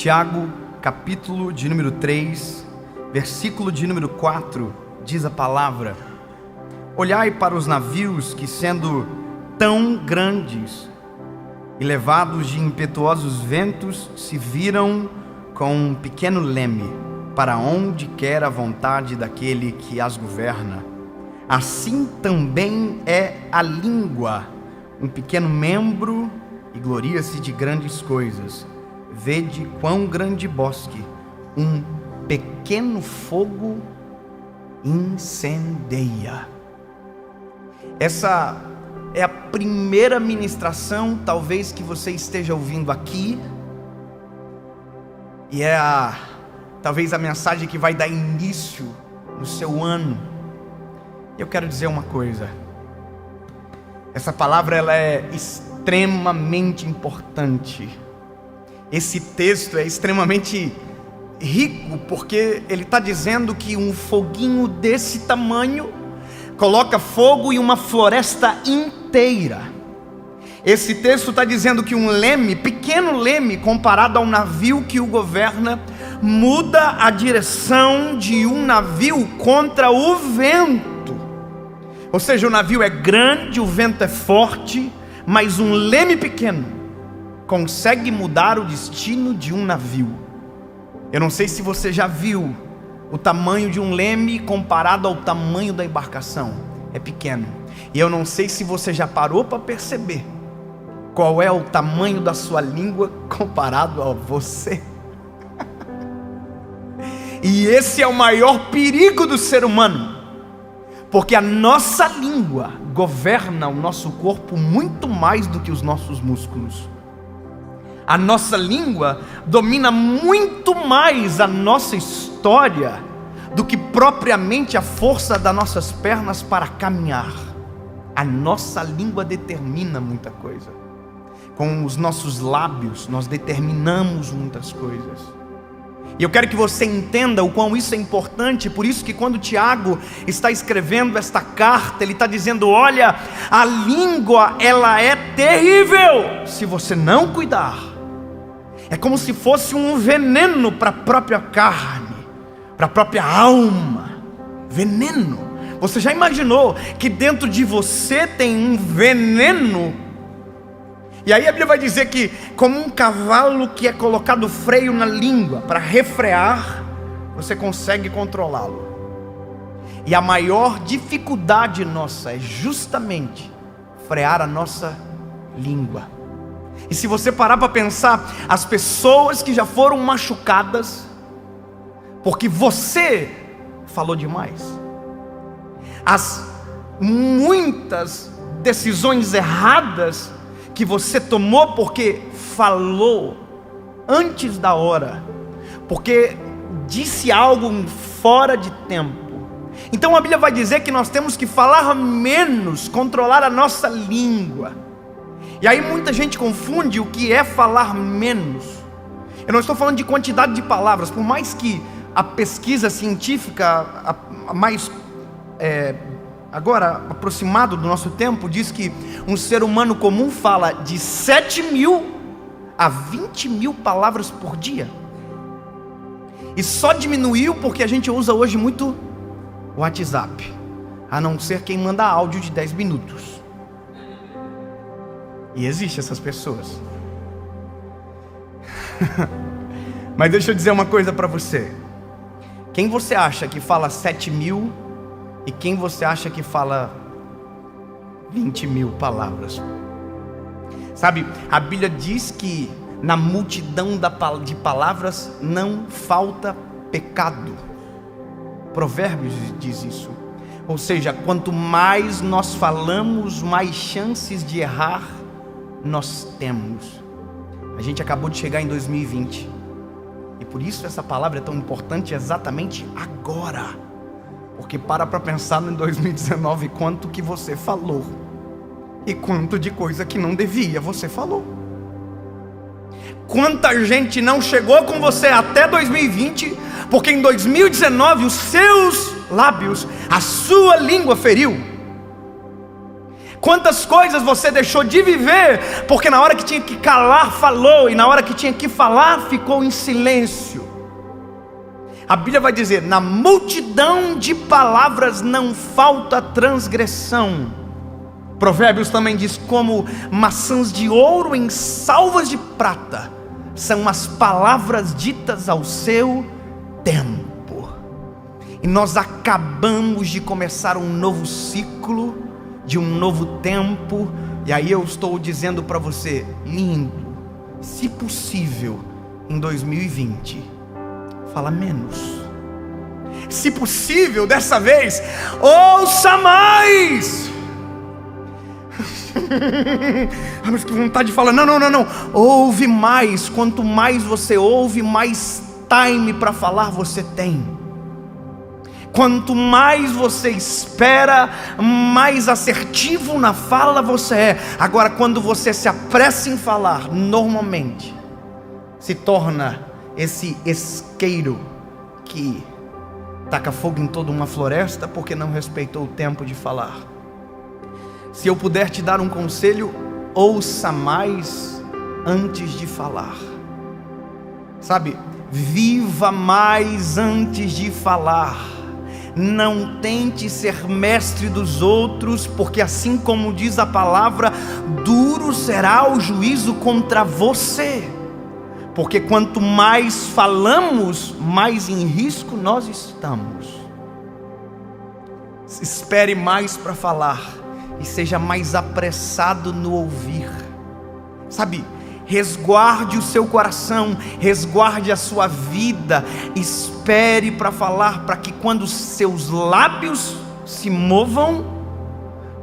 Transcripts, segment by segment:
Tiago, capítulo de número 3, versículo de número 4, diz a palavra: olhai para os navios que, sendo tão grandes e levados de impetuosos ventos, se viram com um pequeno leme, para onde quer a vontade daquele que as governa. Assim também é a língua, um pequeno membro, e gloria-se de grandes coisas. Vede quão grande bosque um pequeno fogo incendeia. Essa é a primeira ministração, talvez, que você esteja ouvindo aqui, e talvez a mensagem que vai dar início no seu ano. Eu quero dizer uma coisa: essa palavra ela é extremamente importante. Esse texto é extremamente rico, porque ele está dizendo que um foguinho desse tamanho coloca fogo em uma floresta inteira. Esse texto está dizendo que um leme, pequeno leme, comparado ao navio que o governa, muda a direção de um navio contra o vento. Ou seja, o navio é grande, o vento é forte, mas um leme pequeno consegue mudar o destino de um navio. Eu não sei se você já viu o tamanho de um leme comparado ao tamanho da embarcação. É pequeno. E eu não sei se você já parou para perceber qual é o tamanho da sua língua comparado a você. E esse é o maior perigo do ser humano, porque a nossa língua governa o nosso corpo muito mais do que os nossos músculos. A nossa língua domina muito mais a nossa história do que propriamente a força das nossas pernas para caminhar. A nossa língua determina muita coisa. Com os nossos lábios nós determinamos muitas coisas. E eu quero que você entenda o quão isso é importante. Por isso que quando Tiago está escrevendo esta carta, ele está dizendo: olha, a língua ela é terrível se você não cuidar. É como se fosse um veneno para a própria carne, para a própria alma. Veneno. Você já imaginou que dentro de você tem um veneno? E aí a Bíblia vai dizer que, como um cavalo que é colocado freio na língua para refrear, você consegue controlá-lo. E a maior dificuldade nossa é justamente frear a nossa língua. E se você parar para pensar, as pessoas que já foram machucadas porque você falou demais, as muitas decisões erradas que você tomou porque falou antes da hora, porque disse algo fora de tempo. Então a Bíblia vai dizer que nós temos que falar menos, controlar a nossa língua. E aí muita gente confunde o que é falar menos. Eu não estou falando de quantidade de palavras, por mais que a pesquisa científica mais agora aproximado do nosso tempo diz que um ser humano comum fala de 7.000 a 20.000 palavras por dia. E só diminuiu porque a gente usa hoje muito o WhatsApp, a não ser quem manda áudio de 10 minutos. E existem essas pessoas. Mas deixa eu dizer uma coisa para você. Quem você acha que fala 7.000 e quem você acha que fala 20.000 palavras? Sabe, a Bíblia diz que na multidão de palavras não falta pecado. Provérbios diz isso. Ou seja, quanto mais nós falamos, mais chances de errar nós temos. A gente acabou de chegar em 2020, e por isso essa palavra é tão importante exatamente agora, porque para pensar em 2019, quanto que você falou, e quanto de coisa que não devia você falou. Quanta gente não chegou com você até 2020, porque em 2019 os seus lábios, a sua língua feriu. Quantas coisas você deixou de viver, porque na hora que tinha que calar, falou, e na hora que tinha que falar, ficou em silêncio. A Bíblia vai dizer: na multidão de palavras não falta transgressão. Provérbios também diz: como maçãs de ouro em salvas de prata são as palavras ditas ao seu tempo. E nós acabamos de começar um novo ciclo, de um novo tempo. E aí eu estou dizendo para você: lindo, se possível, em 2020, fala menos. Se possível, dessa vez, ouça mais. Mas que vontade de falar: não. Ouve mais. Quanto mais você ouve, mais time para falar você tem. Quanto mais você espera, mais assertivo na fala você é. Agora, quando você se apressa em falar, normalmente se torna esse isqueiro que taca fogo em toda uma floresta porque não respeitou o tempo de falar. Se eu puder te dar um conselho, ouça mais antes de falar. Sabe, viva mais antes de falar. Não tente ser mestre dos outros, porque assim como diz a palavra, duro será o juízo contra você. Porque quanto mais falamos, mais em risco nós estamos. Espere mais para falar e seja mais apressado no ouvir. Sabe, resguarde o seu coração, resguarde a sua vida, espere para falar, para que quando os seus lábios se movam,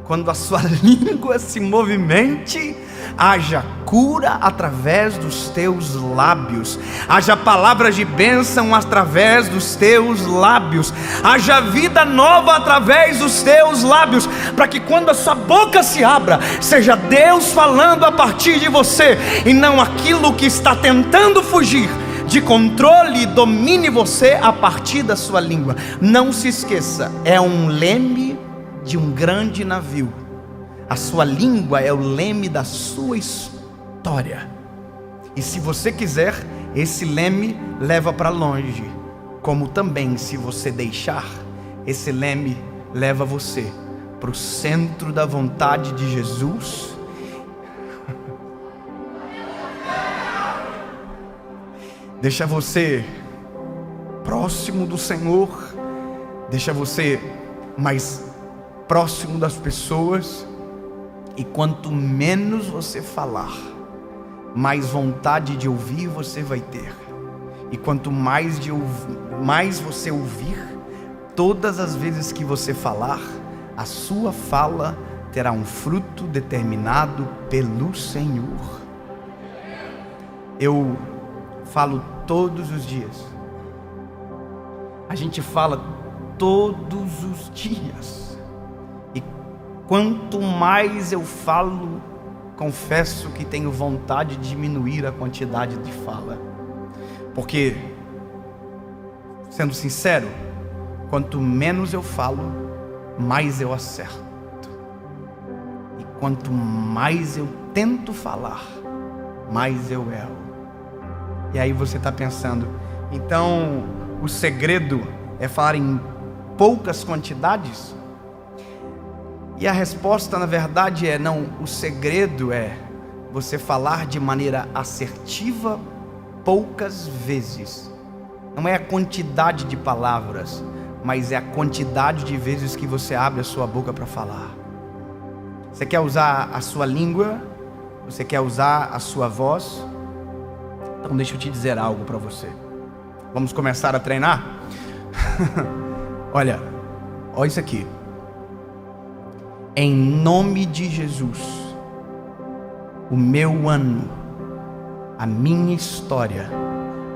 quando a sua língua se movimente, haja cura através dos teus lábios, haja palavras de bênção através dos teus lábios, haja vida nova através dos teus lábios, para que quando a sua boca se abra, seja Deus falando a partir de você, e não aquilo que está tentando fugir de controle domine você a partir da sua língua. Não se esqueça, é um leme de um grande navio. A sua língua é o leme da sua história. E se você quiser, esse leme leva para longe. Como também, se você deixar, esse leme leva você para o centro da vontade de Jesus. Deixa você próximo do Senhor. Deixa você mais próximo das pessoas. E quanto menos você falar, mais vontade de ouvir você vai ter. E quanto mais você ouvir, todas as vezes que você falar, a sua fala terá um fruto determinado pelo Senhor. Eu falo todos os dias. A gente fala todos os dias. Quanto mais eu falo, confesso que tenho vontade de diminuir a quantidade de fala. Porque, sendo sincero, quanto menos eu falo, mais eu acerto. E quanto mais eu tento falar, mais eu erro. E aí você está pensando, então o segredo é falar em poucas quantidades? E a resposta, na verdade, é não. O segredo é você falar de maneira assertiva poucas vezes. Não é a quantidade de palavras, mas é a quantidade de vezes que você abre a sua boca para falar. Você quer usar a sua língua? Você quer usar a sua voz? Então deixa eu te dizer algo para você. Vamos começar a treinar? Olha isso aqui. Em nome de Jesus, o meu ano, a minha história,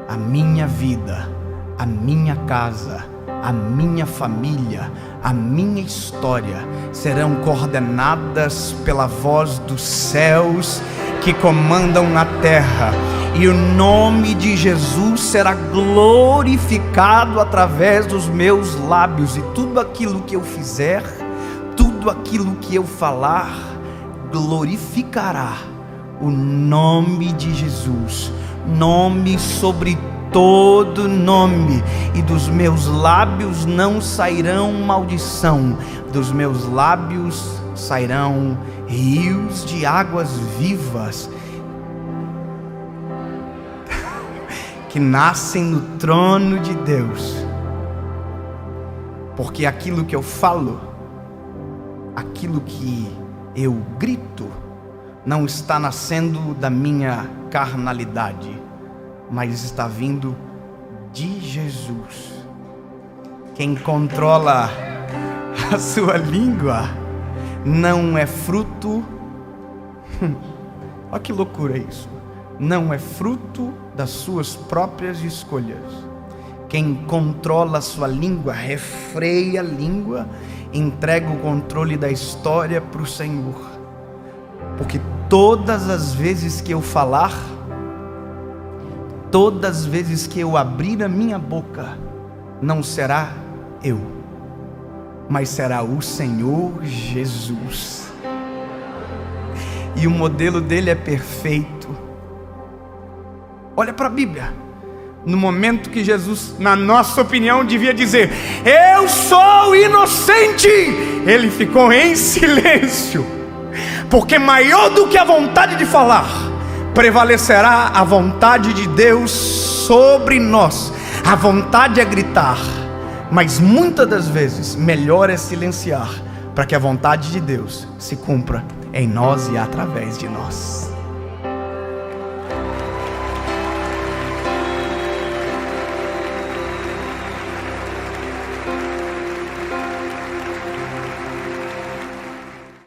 a minha vida, a minha casa, a minha família, a minha história serão coordenadas pela voz dos céus que comandam na terra, e o nome de Jesus será glorificado através dos meus lábios, e tudo aquilo que eu fizer, tudo tudo aquilo que eu falar glorificará o nome de Jesus, nome sobre todo nome, e dos meus lábios não sairão maldição, dos meus lábios sairão rios de águas vivas que nascem no trono de Deus. Porque aquilo que eu falo, aquilo que eu grito, não está nascendo da minha carnalidade, mas está vindo de Jesus. Quem controla a sua língua não é fruto, olha que loucura isso, não é fruto das suas próprias escolhas. Quem controla a sua língua, refreia a língua, entrega o controle da história para o Senhor. Porque todas as vezes que eu falar, todas as vezes que eu abrir a minha boca, não será eu, mas será o Senhor Jesus. E o modelo dele é perfeito. Olha para a Bíblia. No momento que Jesus, na nossa opinião, devia dizer: eu sou inocente, ele ficou em silêncio, porque maior do que a vontade de falar, prevalecerá a vontade de Deus sobre nós. A vontade é gritar, mas muitas das vezes melhor é silenciar, para que a vontade de Deus se cumpra em nós e através de nós.